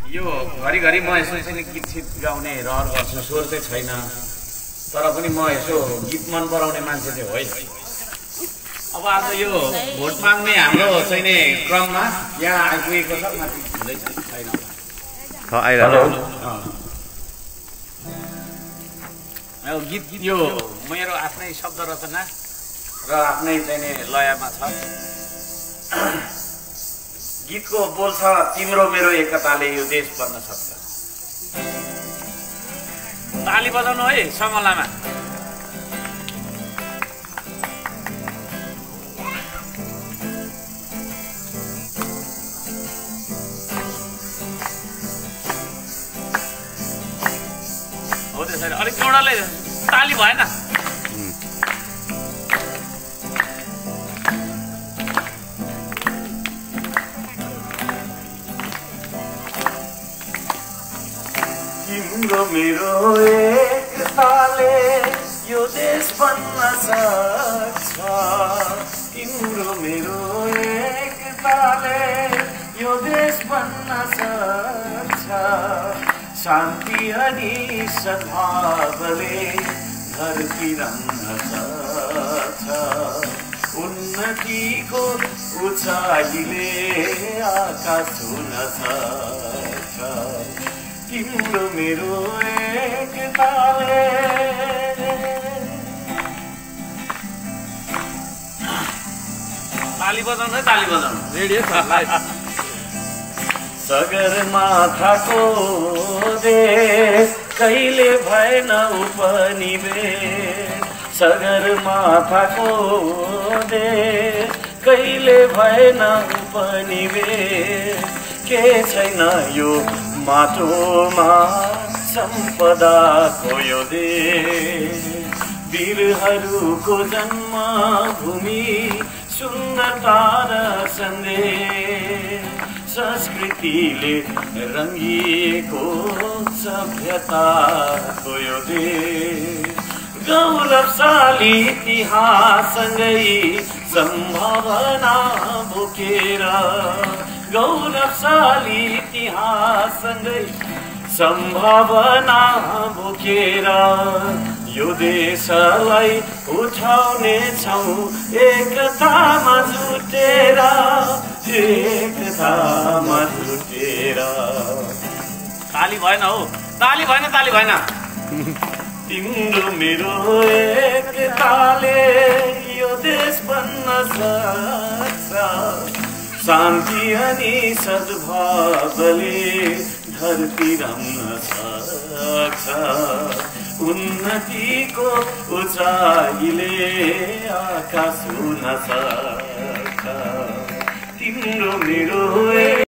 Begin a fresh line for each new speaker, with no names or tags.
यो घरिघरि म यसो चाहिँ गीत सित गाउने रहर गर्छु, स्वर चाहिँ छैन, तर पनि म यसो गीत मन पराउने मान्छे चाहिँ होइन। अब आज यो भोट माग्ने हाम्रो चाहिँ नि क्रममा यहाँ आइपुगेको छ, माथि हुँदैछ छैन गीत यो मेरो आफ्नै शब्द रचना र आफ्नै चाहिँ नि लयमा छ। गीतको बोल छ, तिम्रो मेरो एकताले यो देश बन्न सक्छ। ताली बजाउनु है समलामा। हो त्यसरी अलिक जोडले ताली भएन। तिम्रो मेरो एकताले यो देश बन्न सक्छ। तिम्रो मेरो एकताले यो देश बन्न सक्छ। शान्ति अनि सद्भावले धरती रङ्ग सक्छ। उन्नतिको उचाइले आकाश हुन सक्छ। तिम्रो मेरो एकताले। ताली बजाउनु है, ताली बजाउनु। रेडी छ लाइभ। सगरमाथाको देश कहिले भएन उपनिवेश। सगरमाथाको देश कहिले भएन उपनिवेश। के छैन यो माटोमा सम्पदाको यो देश। वीरहरूको जन्मभूमि सुन्दरता र सन्देश। संस्कृतिले रङ्गिएको सभ्यताको यो देश। गौरवशाली इतिहाससँगै सम्भावना बोकेर। गौरवशाली इतिहाससँगै सम्भावना बोकेर यो देशलाई उठाउने छौँ एकतामा जुटेर। एकतामा जुटेर। ताली भएन हो, ताली भएन, ताली भएन। तिम्रो मेरो एकताले यो देश बन्न सक्छ। शान्ति अनि सद्भावले धरती रम्न सक्छ। उन्नतिको उचाइले आकाश हुन सक्छ। तिम्रो मेरो